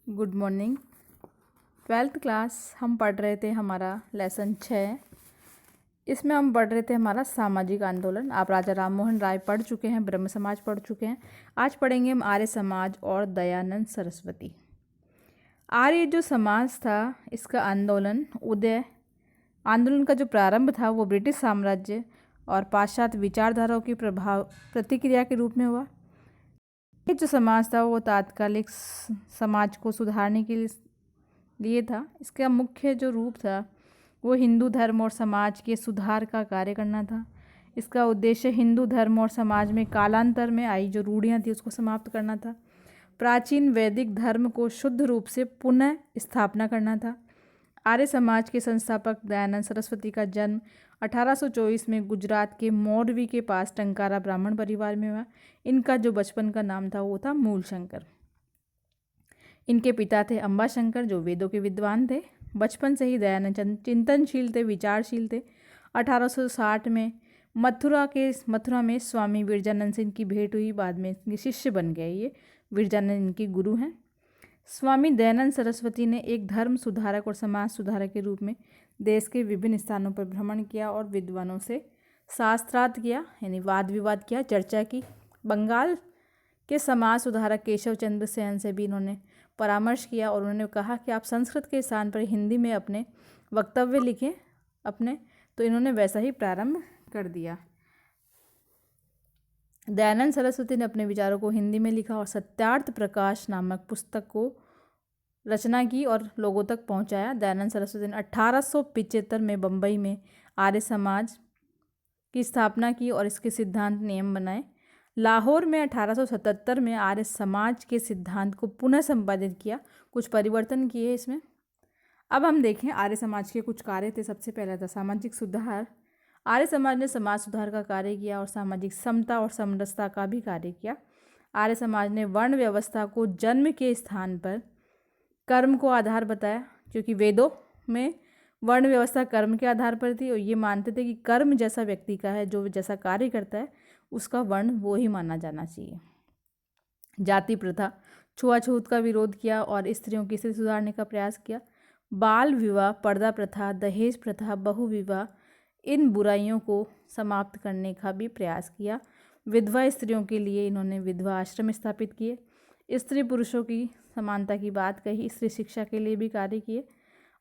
Good morning. Twelfth class हम पढ़ रहे थे हमारा लेसन 6। इसमें हम पढ़ रहे थे हमारा सामाजिक आंदोलन। आप राजा राम मोहन राय पढ़ चुके हैं, ब्रह्म समाज पढ़ चुके हैं। आज पढ़ेंगे हम आर्य समाज और दयानंद सरस्वती। आर्य जो समाज था, इसका आंदोलन का जो प्रारंभ था वो ब्रिटिश साम्राज्य और पाश्चात्य विचारधाराओं की प्रतिक्रिया के रूप में हुआ। ये जो समाज था वो तात्कालिक समाज को सुधारने के लिए था। इसका मुख्य जो रूप था वो हिंदू धर्म और समाज के सुधार का कार्य करना था। इसका उद्देश्य हिंदू धर्म और समाज में कालांतर में आई जो रूढ़ियाँ थी उसको समाप्त करना था। प्राचीन वैदिक धर्म को शुद्ध रूप से पुनः स्थापना करना था। आर्य समाज के संस्थापक दयानंद सरस्वती का जन्म 1824 में गुजरात के मोरवी के पास टंकारा ब्राह्मण परिवार में हुआ। इनका जो बचपन का नाम था वो था मूलशंकर। इनके पिता थे अंबाशंकर जो वेदों के विद्वान थे। बचपन से ही दयानंद चिंतनशील थे, विचारशील थे। 1860 में मथुरा में स्वामी विरजानंद से इनकी भेंट हुई। बाद में इनके शिष्य बन गए। ये विरजानंद इनके गुरु हैं। स्वामी दयानंद सरस्वती ने एक धर्म सुधारक और समाज सुधारक के रूप में देश के विभिन्न स्थानों पर भ्रमण किया और विद्वानों से शास्त्रार्थ किया, यानी वाद विवाद किया, चर्चा की। बंगाल के समाज सुधारक केशव चंद्र सेन से भी इन्होंने परामर्श किया और उन्होंने कहा कि आप संस्कृत के स्थान पर हिंदी में अपने वक्तव्य लिखें तो इन्होंने वैसा ही प्रारंभ कर दिया। दयानंद सरस्वती ने अपने विचारों को हिंदी में लिखा और सत्यार्थ प्रकाश नामक पुस्तक को रचना की और लोगों तक पहुंचाया। दयानंद सरस्वती ने 1875 में बम्बई में आर्य समाज की स्थापना की और इसके सिद्धांत नियम बनाए। लाहौर में 1877 में आर्य समाज के सिद्धांत को पुनः संपादित किया, कुछ परिवर्तन किए इसमें। अब हम देखें आर्य समाज के कुछ कार्य थे। सबसे पहला था सामाजिक सुधार। आर्य समाज ने समाज सुधार का कार्य किया और सामाजिक समता और समरसता का भी कार्य किया। आर्य समाज ने वर्ण व्यवस्था को जन्म के स्थान पर कर्म को आधार बताया, क्योंकि वेदों में वर्ण व्यवस्था कर्म के आधार पर थी और ये मानते थे कि कर्म जैसा व्यक्ति का है, जो जैसा कार्य करता है उसका वर्ण वो ही माना जाना चाहिए। जाति प्रथा, छुआछूत का विरोध किया और स्त्रियों की स्थिति सुधारने का प्रयास किया। बाल विवाह, पर्दा प्रथा, दहेज प्रथा, बहु विवाह, इन बुराइयों को समाप्त करने का भी प्रयास किया। विधवा स्त्रियों के लिए इन्होंने विधवा आश्रम स्थापित किए। स्त्री पुरुषों की समानता की बात कही। स्त्री शिक्षा के लिए भी कार्य किए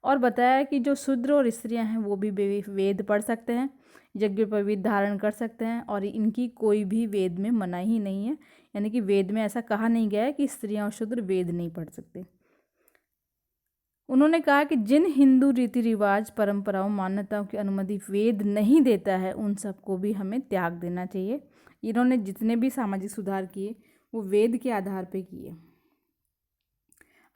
और बताया कि जो शूद्र और स्त्रियां हैं वो भी वेद पढ़ सकते हैं, यज्ञोपवीत धारण कर सकते हैं और इनकी कोई भी वेद में मनाही ही नहीं है, यानी कि वेद में ऐसा कहा नहीं गया है कि स्त्रियां और शूद्र वेद नहीं पढ़ सकते। उन्होंने कहा कि जिन हिंदू रीति रिवाज, परंपराओं, मान्यताओं की अनुमति वेद नहीं देता है उन सबको भी हमें त्याग देना चाहिए। इन्होंने जितने भी सामाजिक सुधार किए वो वेद के आधार पर किए।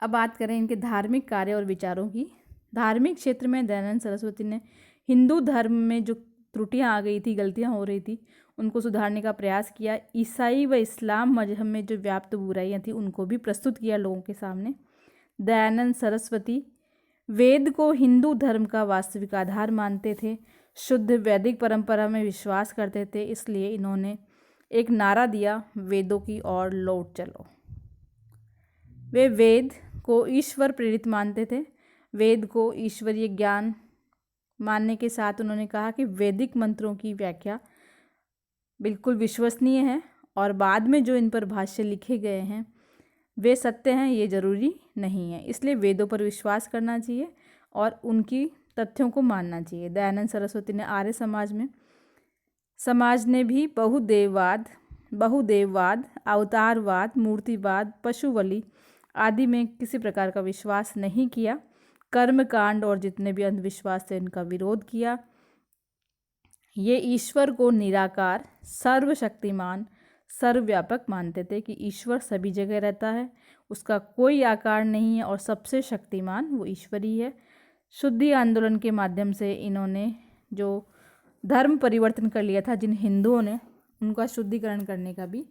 अब बात करें इनके धार्मिक कार्य और विचारों की। धार्मिक क्षेत्र में दयानंद सरस्वती ने हिंदू धर्म में जो त्रुटियां आ गई थी, गलतियां हो रही थी, उनको सुधारने का प्रयास किया। ईसाई व इस्लाम मजहब में जो व्याप्त बुराइयां थी उनको भी प्रस्तुत किया लोगों के सामने। दयानंद सरस्वती वेद को हिंदू धर्म का वास्तविक आधार मानते थे, शुद्ध वैदिक परंपरा में विश्वास करते थे। इसलिए इन्होंने एक नारा दिया, वेदों की ओर लौट चलो। वे वेद को ईश्वर प्रेरित मानते थे। वेद को ईश्वरीय ज्ञान मानने के साथ उन्होंने कहा कि वैदिक मंत्रों की व्याख्या बिल्कुल विश्वसनीय है और बाद में जो इन पर भाष्य लिखे गए हैं वे सत्य हैं, ये जरूरी नहीं है। इसलिए वेदों पर विश्वास करना चाहिए और उनकी तथ्यों को मानना चाहिए। दयानंद सरस्वती ने आर्य समाज ने भी बहुदेववाद, अवतारवाद, मूर्तिवाद, पशु बलि आदि में किसी प्रकार का विश्वास नहीं किया। कर्मकांड और जितने भी अंधविश्वास थे इनका विरोध किया। ये ईश्वर को निराकार, सर्वशक्तिमान, सर्वव्यापक मानते थे कि ईश्वर सभी जगह रहता है, उसका कोई आकार नहीं है और सबसे शक्तिमान वो ईश्वर ही है। शुद्धि आंदोलन के माध्यम से इन्होंने जो धर्म परिवर्तन कर लिया था, जिन हिंदुओं ने, उनका शुद्धिकरण करने का भी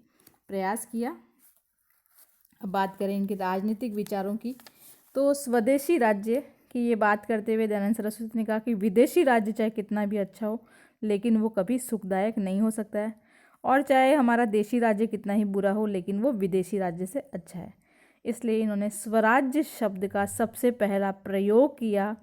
प्रयास किया। अब बात करें इनके राजनीतिक विचारों की, तो स्वदेशी राज्य की ये बात करते हुए दयानंद सरस्वती ने कहा कि विदेशी राज्य चाहे कितना भी अच्छा हो लेकिन वो कभी सुखदायक नहीं हो सकता है, और चाहे हमारा देशी राज्य कितना ही बुरा हो लेकिन वो विदेशी राज्य से अच्छा है। इसलिए इन्होंने स्वराज्य शब्द का सबसे पहला प्रयोग किया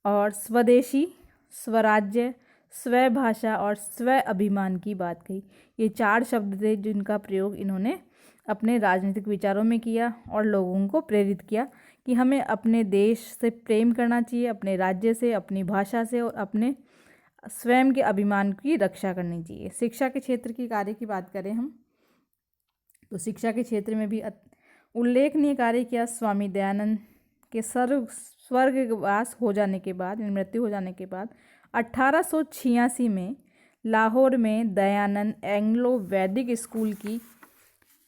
और स्वदेशी, स्वराज्य, स्वभाषा और स्व अभिमान की बात कही। ये 4 शब्द थे जिनका प्रयोग इन्होंने अपने राजनीतिक विचारों में किया और लोगों को प्रेरित किया कि हमें अपने देश से प्रेम करना चाहिए, अपने राज्य से, अपनी भाषा से और अपने स्वयं के अभिमान की रक्षा करनी चाहिए। शिक्षा के क्षेत्र की कार्य की बात करें हम तो शिक्षा के क्षेत्र में भी उल्लेखनीय कार्य किया। स्वामी दयानंद के स्वर्गवास हो जाने के बाद, मृत्यु हो जाने के बाद 1886 में लाहौर में दयानंद एंग्लो वैदिक स्कूल की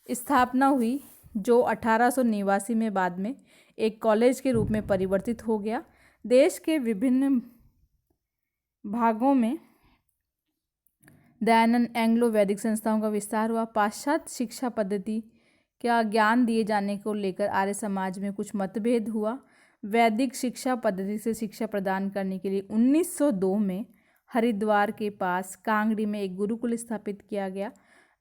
स्थापना हुई, जो 1889 में बाद में एक कॉलेज के रूप में परिवर्तित हो गया। देश के विभिन्न भागों में दयानंद एंग्लो वैदिक संस्थाओं का विस्तार हुआ। पाश्चात्य शिक्षा पद्धति का ज्ञान दिए जाने को लेकर आर्य समाज में कुछ मतभेद हुआ। वैदिक शिक्षा पद्धति से शिक्षा प्रदान करने के लिए 1902 में हरिद्वार के पास कांगड़ी में एक गुरुकुल स्थापित किया गया।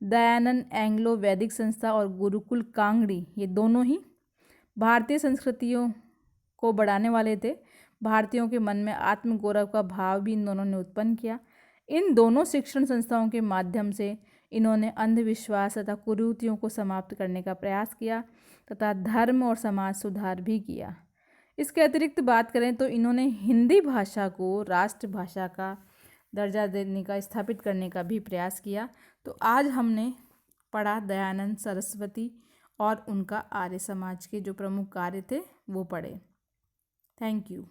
दयानंद एंग्लो वैदिक संस्था और गुरुकुल कांगड़ी ये दोनों ही भारतीय संस्कृतियों को बढ़ाने वाले थे। भारतीयों के मन में आत्मगौरव का भाव भी इन दोनों ने उत्पन्न किया। इन दोनों शिक्षण संस्थाओं के माध्यम से इन्होंने अंधविश्वास तथा कुरीतियों को समाप्त करने का प्रयास किया तथा धर्म और समाज सुधार भी किया। इसके अतिरिक्त बात करें तो इन्होंने हिंदी भाषा को राष्ट्रभाषा का दर्जा देने का, स्थापित करने का भी प्रयास किया। तो आज हमने पढ़ा दयानंद सरस्वती और उनका आर्य समाज के जो प्रमुख कार्य थे वो पढ़े। Thank you.